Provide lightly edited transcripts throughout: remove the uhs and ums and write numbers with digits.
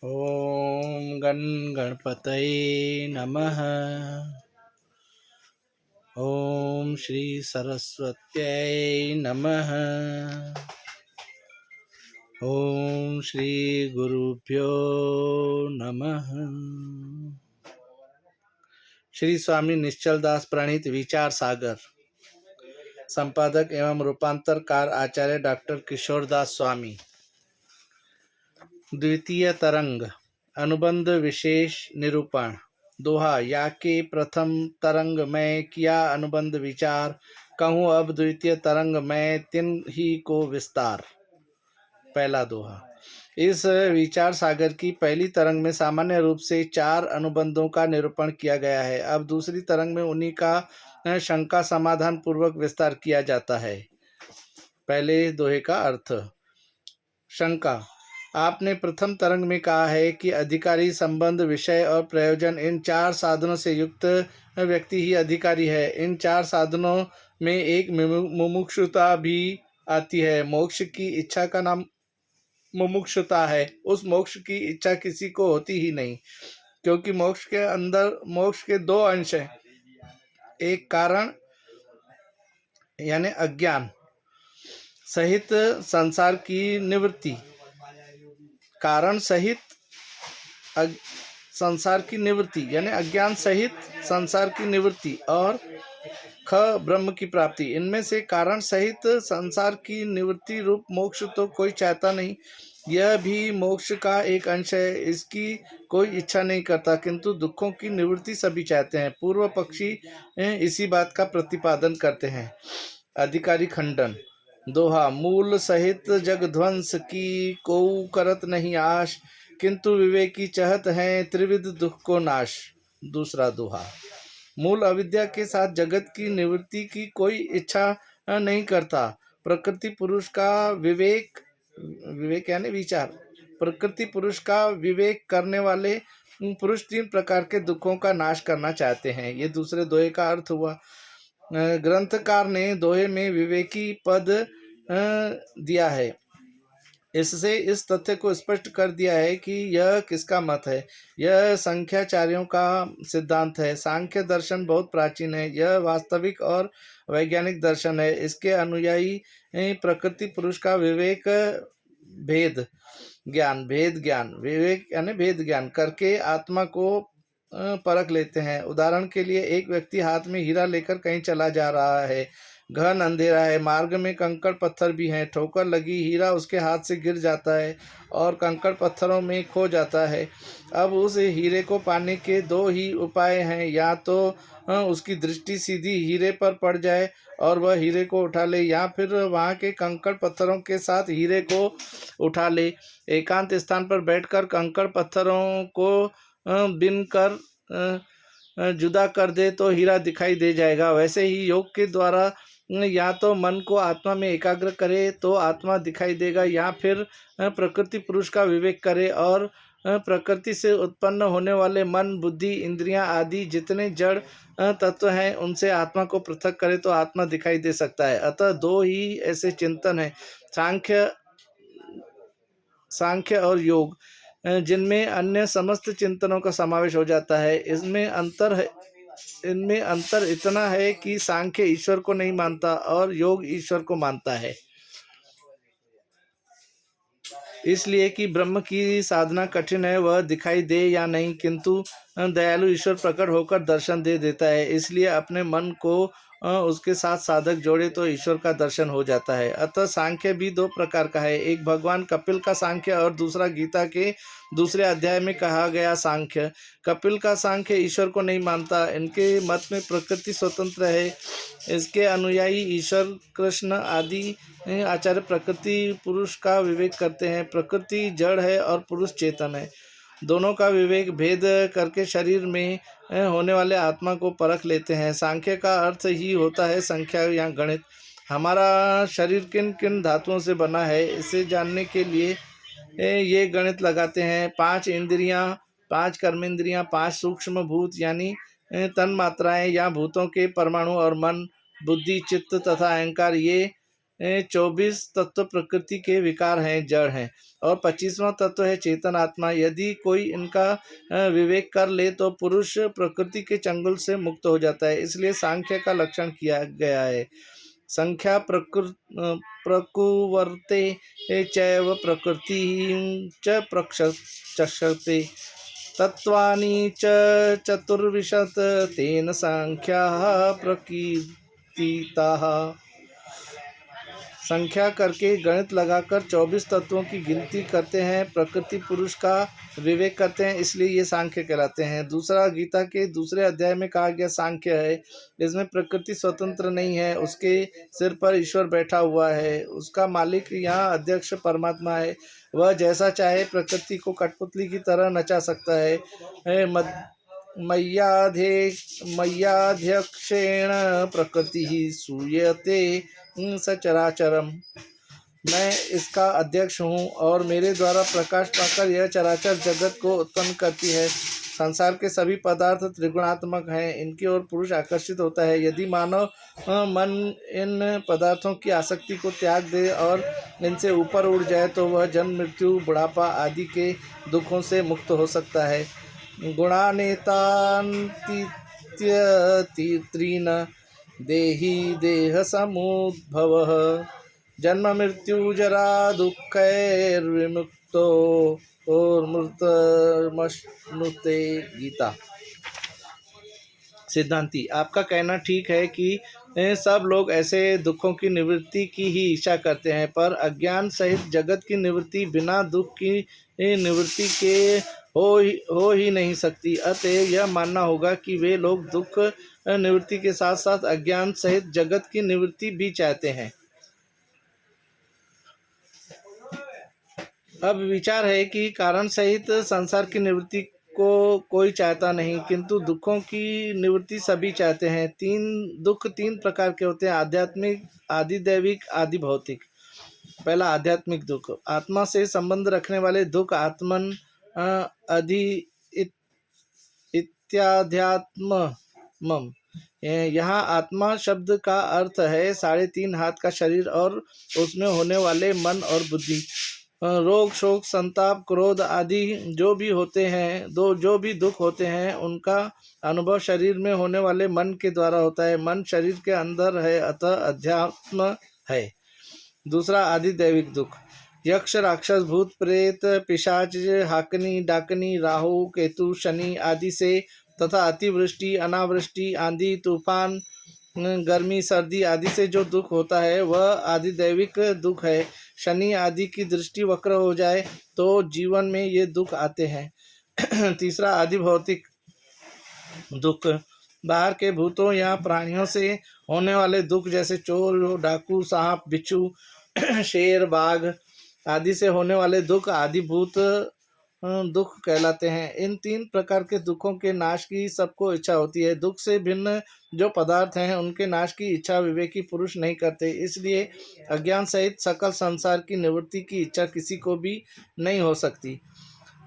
ॐ गणपतये नमः। ॐ श्री सरस्वत्यै नमः। ॐ श्री गुरुभ्यो नमः। श्री स्वामी निश्चल दास प्रणीत विचार सागर, संपादक एवं रूपांतरकार आचार्य डॉक्टर किशोर दास स्वामी। द्वितीय तरंग, अनुबंध विशेष निरूपण। दोहा, या के प्रथम तरंग में किया अनुबंध विचार, कहूँ अब द्वितीय तरंग में तिन ही को विस्तार। पहला दोहा। इस विचार सागर की पहली तरंग में सामान्य रूप से 4 अनुबंधों का निरूपण किया गया है। अब दूसरी तरंग में उन्हीं का शंका समाधान पूर्वक विस्तार किया जाता है। पहले दोहे का अर्थ। शंका, आपने प्रथम तरंग में कहा है कि अधिकारी, संबंध, विषय और प्रयोजन, इन 4 साधनों से युक्त व्यक्ति ही अधिकारी है। इन 4 साधनों में एक मुमुक्षुता भी आती है। मोक्ष की इच्छा का नाम मुमुक्षुता है। उस मोक्ष की इच्छा किसी को होती ही नहीं, क्योंकि मोक्ष के अंदर मोक्ष के 2 अंश हैं। एक कारण यानी अज्ञान सहित संसार की निवृत्ति, कारण सहित संसार की निवृत्ति यानी अज्ञान सहित संसार की निवृत्ति, और ख ब्रह्म की प्राप्ति। इनमें से कारण सहित संसार की निवृत्ति रूप मोक्ष तो कोई चाहता नहीं। यह भी मोक्ष का एक अंश है। इसकी कोई इच्छा नहीं करता, किंतु दुखों की निवृत्ति सभी चाहते हैं। पूर्व पक्षी इसी बात का प्रतिपादन करते हैं। अधिकारी खंडन। दोहा, मूल सहित जग ध्वंस की को करत नहीं आश, किंतु विवेकी चाहत हैं त्रिविध दुख को नाश। दूसरा दोहा। मूल अविद्या के साथ जगत की निवृत्ति की कोई इच्छा नहीं करता। प्रकृति पुरुष का विवेक, विवेक यानी विचार, प्रकृति पुरुष का विवेक करने वाले पुरुष 3 प्रकार के दुखों का नाश करना चाहते हैं। ये दूसरे दोहे का अर्थ हुआ। ग्रंथकार ने दोहे में विवेकी पद दिया है। इससे इस तथ्य को स्पष्ट कर दिया है कि यह किसका मत है। यह सांख्याचार्यों का सिद्धांत है। सांख्य दर्शन बहुत प्राचीन है। यह वास्तविक और वैज्ञानिक दर्शन है। इसके अनुयायी प्रकृति पुरुष का विवेक भेद ज्ञान विवेक यानी भेद ज्ञान करके आत्मा को परख लेते हैं। उदाहरण के लिए, एक व्यक्ति हाथ में हीरा लेकर कहीं चला जा रहा है। घन अंधेरा है, मार्ग में कंकड़ पत्थर भी हैं। ठोकर लगी, हीरा उसके हाथ से गिर जाता है और कंकड़ पत्थरों में खो जाता है। अब उस हीरे को पाने के 2 ही उपाय हैं। या तो उसकी दृष्टि सीधी हीरे पर पड़ जाए और वह हीरे को उठा ले, या फिर वहाँ के कंकड़ पत्थरों के साथ हीरे को उठा ले। एकांत स्थान पर बैठकर कंकड़ पत्थरों को बिन कर जुदा कर दे तो हीरा दिखाई दे जाएगा। वैसे ही योग के द्वारा या तो मन को आत्मा में एकाग्र करे तो आत्मा दिखाई देगा, या फिर प्रकृति पुरुष का विवेक करे और प्रकृति से उत्पन्न होने वाले मन, बुद्धि, इंद्रियां आदि जितने जड़ तत्व हैं उनसे आत्मा को पृथक करे तो आत्मा दिखाई दे सकता है। अतः 2 ही ऐसे चिंतन हैं, सांख्य और योग, जिनमें अन्य समस्त चिंतनों का समावेश हो जाता है। इनमें अंतर इतना है कि सांख्य ईश्वर को नहीं मानता और योग ईश्वर को मानता है। इसलिए कि ब्रह्म की साधना कठिन है, वह दिखाई दे या नहीं, किंतु दयालु ईश्वर प्रकट होकर दर्शन दे देता है। इसलिए अपने मन को उसके साथ साधक जोड़े तो ईश्वर का दर्शन हो जाता है। अतः सांख्य भी 2 प्रकार का है। एक भगवान कपिल का सांख्य और दूसरा गीता के दूसरे अध्याय में कहा गया सांख्य। कपिल का सांख्य ईश्वर को नहीं मानता। इनके मत में प्रकृति स्वतंत्र है। इसके अनुयायी ईश्वर, कृष्ण आदि आचार्य प्रकृति पुरुष का विवेक करते हैं। प्रकृति जड़ है और पुरुष चेतन है। दोनों का विवेक भेद करके शरीर में होने वाले आत्मा को परख लेते हैं। सांख्य का अर्थ ही होता है संख्या या गणित। हमारा शरीर किन किन धातुओं से बना है, इसे जानने के लिए ये गणित लगाते हैं। 5 इंद्रियां, 5 कर्मेंद्रियां, 5 सूक्ष्म भूत यानी तन मात्राएं या भूतों के परमाणु, और मन, बुद्धि, चित्त तथा अहंकार, ये 24 तत्व प्रकृति के विकार हैं, जड़ हैं, और 25वां तत्व है चेतन आत्मा। यदि कोई इनका विवेक कर ले तो पुरुष प्रकृति के चंगुल से मुक्त हो जाता है। इसलिए सांख्य का लक्षण किया गया है। संख्या प्रकुवर्ते चैव प्रकृतिं च प्रक्षते तत्वानि च चतुर्विशत तेन सांख्याः प्रकीर्तिताः। संख्या करके गणित लगाकर 24 तत्वों की गिनती करते हैं, प्रकृति पुरुष का विवेक करते हैं, इसलिए ये सांख्य कहलाते हैं। दूसरा, गीता के दूसरे अध्याय में कहा गया सांख्य है। इसमें प्रकृति स्वतंत्र नहीं है, उसके सिर पर ईश्वर बैठा हुआ है, उसका मालिक यहाँ अध्यक्ष परमात्मा है। वह जैसा चाहे प्रकृति को कठपुतली की तरह नचा सकता है। मय्याध्यक्षेण प्रकृति सूयते सचराचरम। मैं इसका अध्यक्ष हूँ और मेरे द्वारा प्रकाश पाकर यह चराचर जगत को उत्पन्न करती है। संसार के सभी पदार्थ त्रिगुणात्मक हैं, इनकी ओर पुरुष आकर्षित होता है। यदि मानव मन इन पदार्थों की आसक्ति को त्याग दे और इनसे ऊपर उड़ जाए तो वह जन्म, मृत्यु, बुढ़ापा आदि के दुखों से मुक्त हो सकता है। गुणानेतान्तीन देहि देह समुद्भवः जन्म मृत्यु जरा दुःखैर्विमुक्तो मृतमश्नुते। गीता। सिद्धांती, आपका कहना ठीक है कि सब लोग ऐसे दुखों की निवृत्ति की ही इच्छा करते हैं, पर अज्ञान सहित जगत की निवृत्ति बिना दुख की निवृत्ति के हो ही नहीं सकती। अतः यह मानना होगा कि वे लोग दुख निवृत्ति के साथ साथ अज्ञान सहित जगत की निवृत्ति भी चाहते हैं। अब विचार है कि कारण सहित संसार की निवृत्ति को कोई चाहता नहीं, किंतु दुखों की निवृत्ति सभी चाहते हैं। दुख तीन प्रकार के होते हैं: आध्यात्मिक, आदिदैविक, आदि भौतिक। पहला आध्यात्मिक दुख, आत्मा से संबंध रखने वाले दुख। आत्मन अधि इत्याध्यात्मम। यहाँ आत्मा शब्द का अर्थ है 3.5 हाथ का शरीर और उसमें होने वाले मन और बुद्धि। रोग, शोक, संताप, क्रोध आदि जो भी दुख होते हैं उनका अनुभव शरीर में होने वाले मन के द्वारा होता है। मन शरीर के अंदर है, अतः अध्यात्म है। दूसरा आदिदैविक दुख, यक्ष, राक्षस, भूत, प्रेत, पिशाच, हाकनी, डाकनी, राहु, केतु, शनि आदि से तथा अतिवृष्टि, अनावृष्टि, आंधी, तूफान, गर्मी, सर्दी आदि से जो दुख होता है वह आदिदैविक दुख है। शनि आदि की दृष्टि वक्र हो जाए तो जीवन में ये दुख आते हैं। तीसरा आदि भौतिक दुख, बाहर के भूतों या प्राणियों से होने वाले दुख, जैसे चोर, डाकू, सांप, बिच्छू, शेर, बाघ आदि से होने वाले दुख आदिभूत दुख कहलाते हैं। इन 3 प्रकार के दुखों के नाश की सबको इच्छा होती है। दुख से भिन्न जो पदार्थ हैं उनके नाश की इच्छा विवेकी पुरुष नहीं करते, इसलिए अज्ञान सहित सकल संसार की निवृत्ति की इच्छा किसी को भी नहीं हो सकती।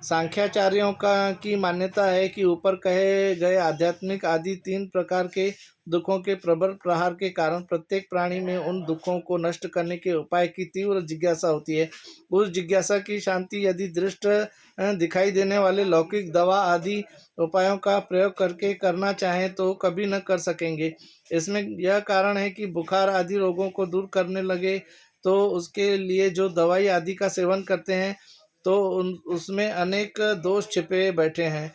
सांख्याचार्यों की मान्यता है कि ऊपर कहे गए आध्यात्मिक आदि 3 प्रकार के दुखों के प्रबल प्रहार के कारण प्रत्येक प्राणी में उन दुखों को नष्ट करने के उपाय की तीव्र जिज्ञासा होती है। उस जिज्ञासा की शांति यदि दृष्ट दिखाई देने वाले लौकिक दवा आदि उपायों का प्रयोग करके करना चाहें तो कभी न कर सकेंगे। इसमें यह कारण है कि बुखार आदि रोगों को दूर करने लगे तो उसके लिए जो दवाई आदि का सेवन करते हैं तो उसमें अनेक दोष छिपे बैठे हैं।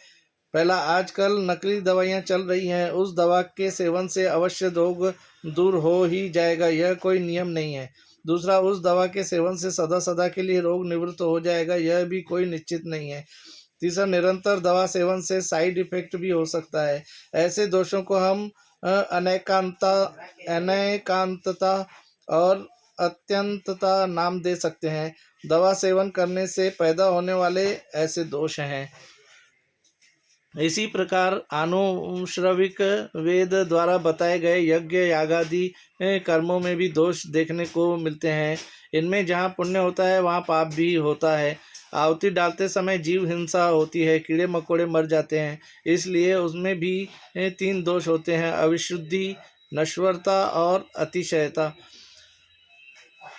पहला, आजकल नकली दवाइयाँ चल रही हैं, उस दवा के सेवन से अवश्य रोग दूर हो ही जाएगा, यह कोई नियम नहीं है। दूसरा, उस दवा के सेवन से सदा सदा के लिए रोग निवृत्त हो जाएगा, यह भी कोई निश्चित नहीं है। तीसरा, निरंतर दवा सेवन से साइड इफेक्ट भी हो सकता है। ऐसे दोषों को हम अनेकांतता और अत्यंतता नाम दे सकते हैं। दवा सेवन करने से पैदा होने वाले ऐसे दोष हैं। इसी प्रकार आनुश्रविक वेद द्वारा बताए गए यज्ञ यागादि कर्मों में भी दोष देखने को मिलते हैं। इनमें जहाँ पुण्य होता है वहाँ पाप भी होता है। आहुति डालते समय जीव हिंसा होती है, कीड़े मकोड़े मर जाते हैं, इसलिए उसमें भी 3 दोष होते हैं: अविशुद्धि, नश्वरता और अतिशयता।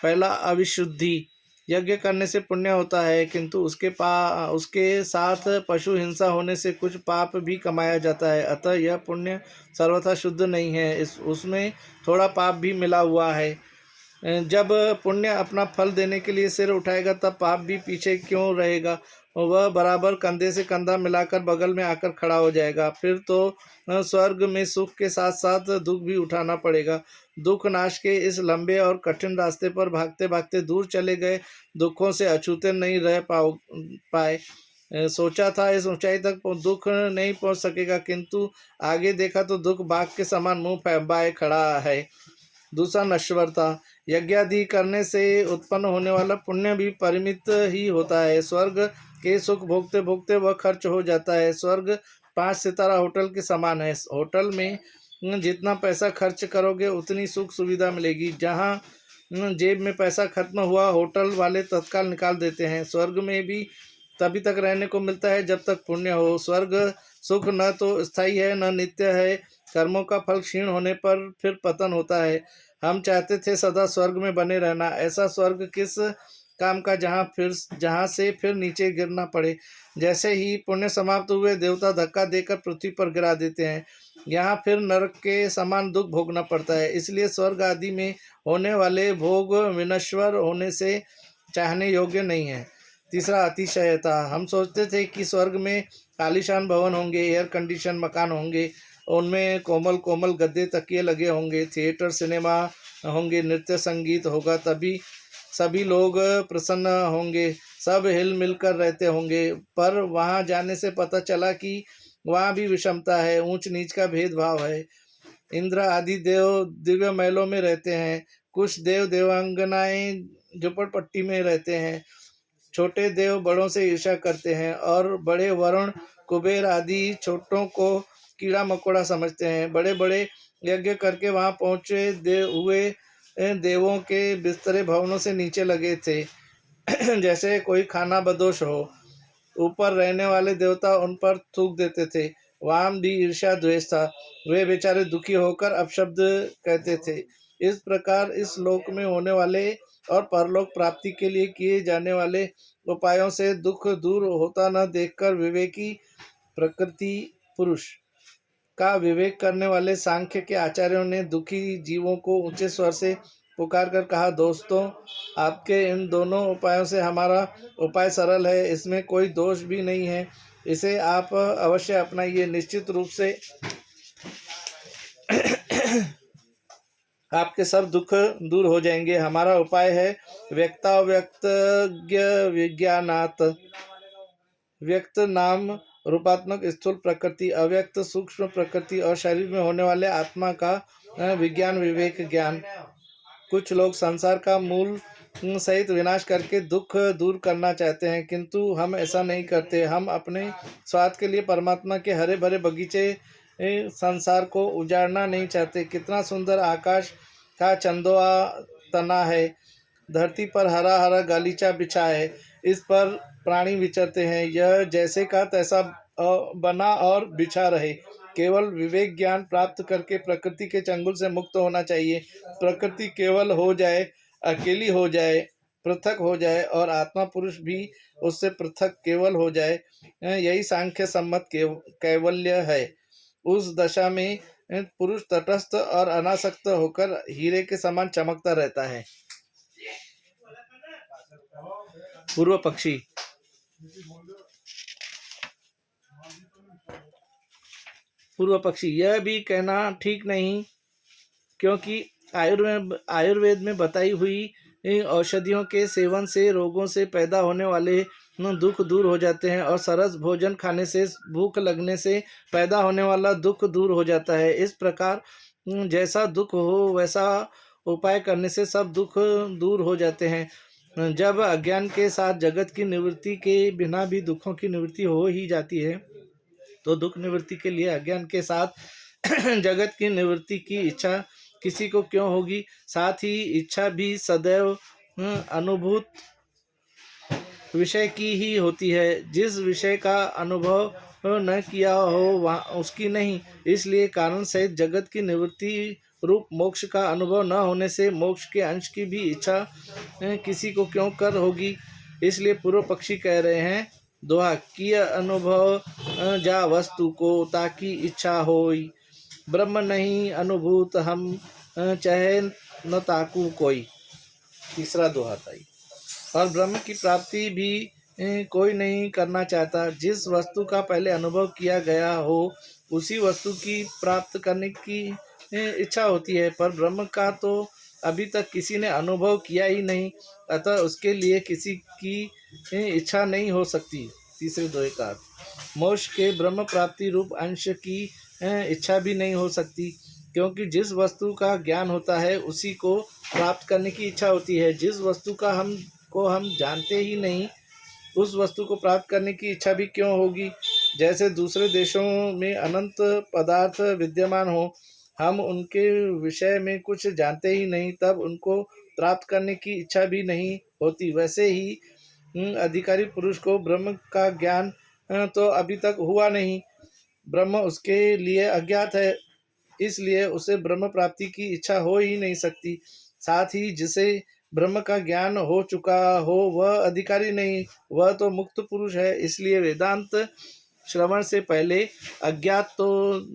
पहला, अविशुद्धि। यज्ञ करने से पुण्य होता है, किंतु उसके साथ पशु हिंसा होने से कुछ पाप भी कमाया जाता है। अतः यह पुण्य सर्वथा शुद्ध नहीं है, उसमें थोड़ा पाप भी मिला हुआ है। जब पुण्य अपना फल देने के लिए सिर उठाएगा, तब पाप भी पीछे क्यों रहेगा? वह बराबर कंधे से कंधा मिलाकर बगल में आकर खड़ा हो जाएगा। फिर तो स्वर्ग में सुख के साथ साथ दुख भी उठाना पड़ेगा। दुख नाश के इस लंबे और कठिन रास्ते पर भागते भागते दूर चले गए, दुखों से अछूते नहीं रह पाए। सोचा था इस ऊंचाई तक दुख नहीं पहुंच सकेगा, किंतु आगे देखा तो दुख बाघ के समान मुंह फैलाए खड़ा है। दूसरा, नश्वरता। यज्ञादि करने से उत्पन्न होने वाला पुण्य भी परिमित ही होता है। स्वर्ग के सुख भोगते भोगते वह खर्च हो जाता है। स्वर्ग 5 सितारा होटल के समान है। होटल में जितना पैसा खर्च करोगे उतनी सुख सुविधा मिलेगी। जहाँ जेब में पैसा खत्म हुआ, होटल वाले तत्काल निकाल देते हैं। स्वर्ग में भी तभी तक रहने को मिलता है जब तक पुण्य हो। स्वर्ग सुख न तो स्थायी है न नित्य है। कर्मों का फल क्षीण होने पर फिर पतन होता है। हम चाहते थे सदा स्वर्ग में बने रहना। ऐसा स्वर्ग किस काम का जहाँ से फिर नीचे गिरना पड़े। जैसे ही पुण्य समाप्त हुए, देवता धक्का देकर पृथ्वी पर गिरा देते हैं। यहाँ फिर नरक के समान दुख भोगना पड़ता है। इसलिए स्वर्ग आदि में होने वाले भोग विनश्वर होने से चाहने योग्य नहीं है। तीसरा, अतिशयता। हम सोचते थे कि स्वर्ग में आलीशान भवन होंगे, एयर कंडीशन मकान होंगे, उनमें कोमल कोमल गद्दे तकिए लगे होंगे, थिएटर सिनेमा होंगे, नृत्य संगीत होगा, तभी सभी लोग प्रसन्न होंगे, सब हिल मिल कर रहते होंगे। पर वहाँ जाने से पता चला कि वहाँ भी विषमता है, ऊंच नीच का भेदभाव है। इंद्र आदि देव दिव्य महलों में रहते हैं, कुछ देव देवांगनाएं झुपड़पट्टी में रहते हैं। छोटे देव बड़ों से ईर्ष्या करते हैं और बड़े वरुण कुबेर आदि छोटों को कीड़ा मकोड़ा समझते हैं। बड़े बड़े यज्ञ करके वहां पहुंचे देवों के बिस्तरे भवनों से नीचे लगे थे जैसे कोई खाना बदोश हो। ऊपर रहने वाले देवता उन पर थूक देते थे। वहां भी ईर्ष्या द्वेष था। वे बेचारे दुखी होकर अपशब्द कहते थे। इस प्रकार इस लोक में होने वाले और परलोक प्राप्ति के लिए किए जाने वाले उपायों से दुख दूर होता न देखकर विवेकी प्रकृति पुरुष का विवेक करने वाले सांख्य के आचार्यों ने दुखी जीवों को ऊंचे स्वर से पुकार कर कहा, दोस्तों, आपके इन दोनों उपायों से हमारा उपाय सरल है, इसमें कोई दोष भी नहीं है। इसे आप अवश्य अपनाइए। निश्चित रूप से आपके सब दुख दूर हो जाएंगे। हमारा उपाय है व्यक्ताव्यक्तज्ञ विज्ञानात्। व्यक्त नाम रूपात्मक स्थूल प्रकृति, अव्यक्त सूक्ष्म प्रकृति और शरीर में होने वाले आत्मा का विज्ञान विवेक ज्ञान। कुछ लोग संसार का मूल सहित विनाश करके दुख दूर करना चाहते हैं, किंतु हम ऐसा नहीं करते। हम अपने स्वार्थ के लिए परमात्मा के हरे भरे बगीचे संसार को उजाड़ना नहीं चाहते। कितना सुंदर आकाश का चंदोआ तना है, धरती पर हरा हरा गालीचा बिछा है, इस पर प्राणी विचरते हैं। यह जैसे का तैसा बना और बिछा रहे। केवल विवेक ज्ञान प्राप्त करके प्रकृति के चंगुल से मुक्त होना चाहिए। प्रकृति केवल हो जाए, अकेली हो जाए, पृथक हो जाए और आत्मा पुरुष भी उससे पृथक केवल हो जाए, यही सांख्य सम्मत कैवल्य है। उस दशा में पुरुष तटस्थ और अनासक्त होकर हीरे के समान चमकता रहता है। पूर्व पक्षी। यह भी कहना ठीक नहीं, क्योंकि आयुर्वेद में बताई हुई औषधियों के सेवन से रोगों से पैदा होने वाले दुख दूर हो जाते हैं और सरस भोजन खाने से, भूख लगने से पैदा होने वाला दुख दूर हो जाता है। इस प्रकार जैसा दुख हो वैसा उपाय करने से सब दुख दूर हो जाते हैं। जब अज्ञान के साथ जगत की निवृत्ति के बिना भी दुखों की निवृत्ति हो ही जाती है, तो दुख निवृत्ति के लिए अज्ञान के साथ जगत की निवृत्ति की इच्छा किसी को क्यों होगी। साथ ही इच्छा भी सदैव अनुभूत विषय की ही होती है। जिस विषय का अनुभव न किया हो वहाँ उसकी नहीं। इसलिए कारण सहित जगत की निवृत्ति रूप मोक्ष का अनुभव न होने से मोक्ष के अंश की भी इच्छा किसी को क्यों कर होगी। इसलिए पूर्व पक्षी कह रहे हैं, दोहा किय अनुभव जा वस्तु को ताकि इच्छा होई, ब्रह्म नहीं अनुभूत हम चाहे न ताकू कोई। तीसरा दोहा था ये। और ब्रह्म की प्राप्ति भी कोई नहीं करना चाहता। जिस वस्तु का पहले अनुभव किया गया हो उसी वस्तु की प्राप्त करने की इच्छा होती है, पर ब्रह्म का तो अभी तक किसी ने अनुभव किया ही नहीं, अतः उसके लिए किसी की इच्छा नहीं हो सकती। तीसरे दोहे का मोक्ष के ब्रह्म प्राप्ति रूप अंश की इच्छा भी नहीं हो सकती, क्योंकि जिस वस्तु का ज्ञान होता है उसी को प्राप्त करने की इच्छा होती है। जिस वस्तु का हम जानते ही नहीं उस वस्तु को प्राप्त करने की इच्छा भी क्यों होगी। जैसे दूसरे देशों में अनंत पदार्थ विद्यमान हो, हम उनके विषय में कुछ जानते ही नहीं, तब उनको प्राप्त करने की इच्छा भी नहीं होती। वैसे ही अधिकारी पुरुष को ब्रह्म का ज्ञान तो अभी तक हुआ नहीं, ब्रह्म उसके लिए अज्ञात है, इसलिए उसे ब्रह्म प्राप्ति की इच्छा हो ही नहीं सकती। साथ ही जिसे ब्रह्म का ज्ञान हो चुका हो वह अधिकारी नहीं, वह तो मुक्त पुरुष है। इसलिए वेदांत श्रवण से पहले अज्ञात तो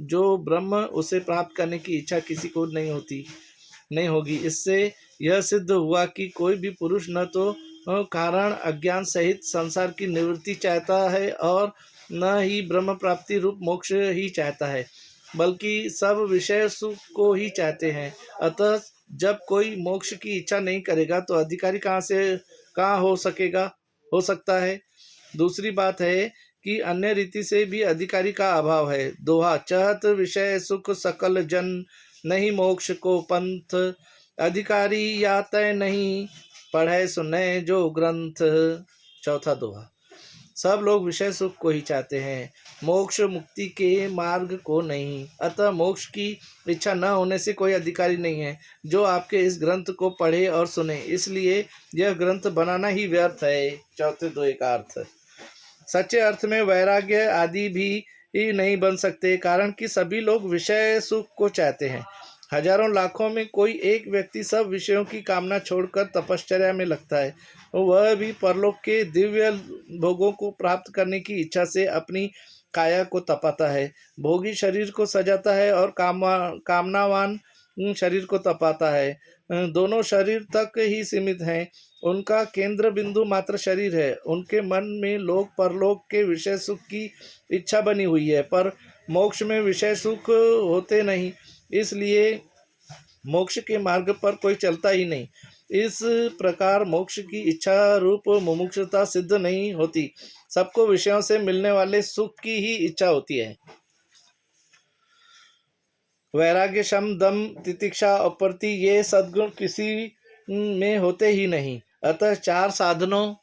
जो ब्रह्म उसे प्राप्त करने की इच्छा किसी को नहीं होगी। इससे यह सिद्ध हुआ कि कोई भी पुरुष न तो कारण अज्ञान सहित संसार की निवृत्ति चाहता है और न ही ब्रह्म प्राप्ति रूप मोक्ष ही चाहता है, बल्कि सब विषय सुख को ही चाहते हैं। अतः जब कोई मोक्ष की इच्छा नहीं करेगा तो अधिकारी कहाँ हो सकता है। दूसरी बात है कि अन्य रीति से भी अधिकारी का अभाव है। दोहा चाहत विषय सुख सकल जन, नहीं मोक्ष को पंथ, अधिकारी या तय नहीं, पढ़े सुने जो ग्रंथ। चौथा दोहा सब लोग विषय सुख को ही चाहते हैं, मोक्ष मुक्ति के मार्ग को नहीं। अतः मोक्ष की इच्छा न होने से कोई अधिकारी नहीं है जो आपके इस ग्रंथ को पढ़े और सुने, इसलिए यह ग्रंथ बनाना ही व्यर्थ है। चौथे दोहे का अर्थ सच्चे अर्थ में वैराग्य आदि भी नहीं बन सकते, कारण कि सभी लोग विषय सुख को चाहते हैं। हजारों लाखों में कोई एक व्यक्ति सब विषयों की कामना छोड़कर तपश्चर्या में लगता है, वह भी परलोक के दिव्य भोगों को प्राप्त करने की इच्छा से अपनी काया को तपाता है, भोगी शरीर को सजाता है और कामनावान शरीर को तपाता है। दोनों शरीर तक ही सीमित हैं, उनका केंद्र बिंदु मात्र शरीर है। उनके मन में लोक परलोक के विषय सुख की इच्छा बनी हुई है, पर मोक्ष में विषय सुख होते नहीं, इसलिए मोक्ष के मार्ग पर कोई चलता ही नहीं। इस प्रकार मोक्ष की इच्छा रूप मुमुक्षुता सिद्ध नहीं होती, सबको विषयों से मिलने वाले सुख की ही इच्छा होती है। वैराग्य, शम, दम, तितिक्षा, अप्रति ये सद्गुण किसी में होते ही नहीं। अतः चार साधनों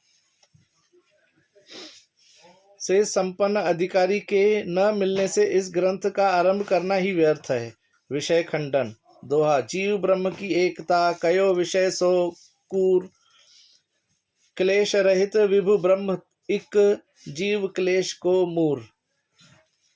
से संपन्न अधिकारी के न मिलने से इस ग्रंथ का आरंभ करना ही व्यर्थ है। विषय खंडन। दोहा जीव ब्रह्म की एकता, कयो विषय सो कूर, क्लेश रहित विभु ब्रह्म इक, जीव क्लेश को मूर।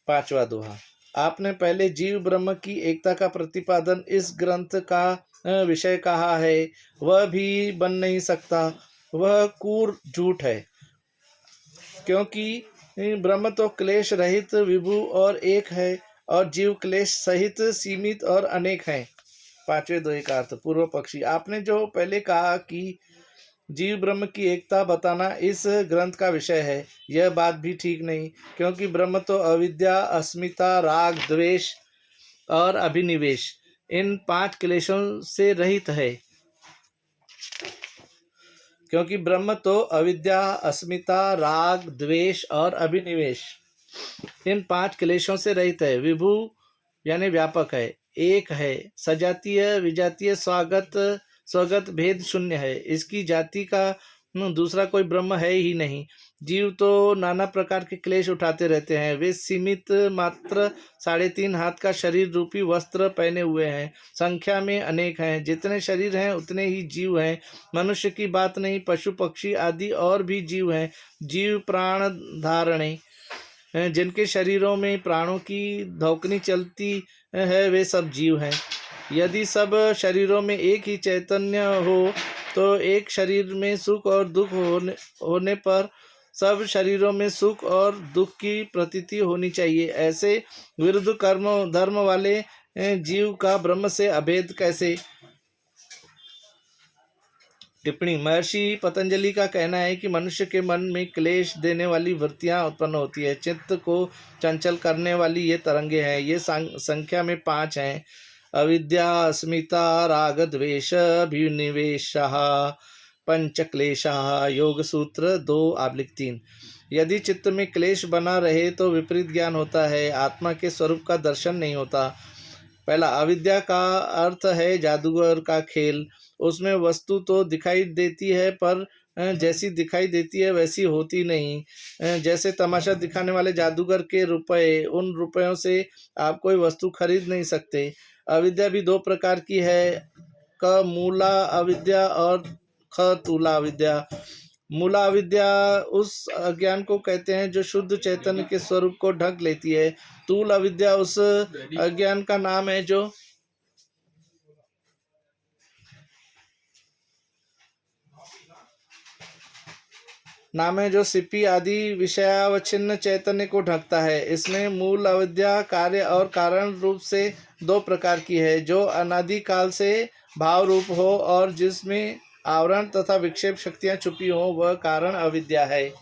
पांचवा दोहा आपने पहले जीव ब्रह्म की एकता का प्रतिपादन इस ग्रंथ का विषय कहा है, वह भी बन नहीं सकता, वह कूर झूठ है, क्योंकि ब्रह्म तो क्लेश रहित विभु और एक है और जीव क्लेश सहित सीमित और अनेक हैं। पांचवें दोहे का अर्थ पूर्व पक्षी आपने जो पहले कहा कि जीव ब्रह्म की एकता बताना इस ग्रंथ का विषय है, यह बात भी ठीक नहीं, क्योंकि ब्रह्म तो अविद्या, अस्मिता, राग, द्वेष और अभिनिवेश इन 5 क्लेशों से रहित है। क्योंकि ब्रह्म तो अविद्या, अस्मिता, राग, द्वेष और अभिनिवेश इन 5 क्लेशों से रहित है। विभु यानी व्यापक है, एक है, सजातीय विजातीय स्वगत भेद शून्य है, इसकी जाति का दूसरा कोई ब्रह्म है ही नहीं। जीव तो नाना प्रकार के क्लेश उठाते रहते हैं, वे सीमित मात्र 3.5 हाथ का शरीर रूपी वस्त्र पहने हुए हैं, संख्या में अनेक हैं, जितने शरीर हैं उतने ही जीव हैं। मनुष्य की बात नहीं, पशु पक्षी आदि और भी जीव हैं। जीव प्राण धारणे जिनके शरीरों में प्राणों की धौकनी चलती है, वे सब जीव हैं। यदि सब शरीरों में एक ही चैतन्य हो तो एक शरीर में सुख और दुख होने पर सब शरीरों में सुख और दुख की प्रतीति होनी चाहिए। ऐसे विरुद्ध कर्म धर्म वाले जीव का ब्रह्म से अभेद कैसे? टिप्पणी। महर्षि पतंजलि का कहना है कि मनुष्य के मन में क्लेश देने वाली वृत्तियां उत्पन्न होती है। चित्त को चंचल करने वाली ये तरंगे हैं। ये संख्या में 5 हैं। अविद्या, अस्मिता, राग, द्वेष, अभिनिवेशः, पंचक्लेशः। योग सूत्र 2/3। यदि चित्त में क्लेश बना रहे तो विपरीत ज्ञान होता है, आत्मा के स्वरूप का दर्शन नहीं होता। पहला, अविद्या का अर्थ है जादूगर का खेल। उसमें वस्तु तो दिखाई देती है पर जैसी दिखाई देती है वैसी होती नहीं। जैसे तमाशा दिखाने वाले जादूगर के रुपए, उन रुपयों से आप कोई वस्तु खरीद नहीं सकते। अविद्या भी 2 प्रकार की है, क मूला अविद्या और ख तूला अविद्या। मूला अविद्या उस अज्ञान को कहते हैं जो शुद्ध चैतन्य के स्वरूप को ढक लेती है। तूल अविद्या उस अज्ञान का नाम है जो सिपी आदि विषयावच्छिन्न चैतन्य को ढकता है। इसमें मूल अविद्या कार्य और कारण रूप से 2 प्रकार की है, जो अनादि काल से भाव रूप हो और जिसमें आवरण तथा विक्षेप शक्तियां छुपी हो, वह कारण अविद्या है।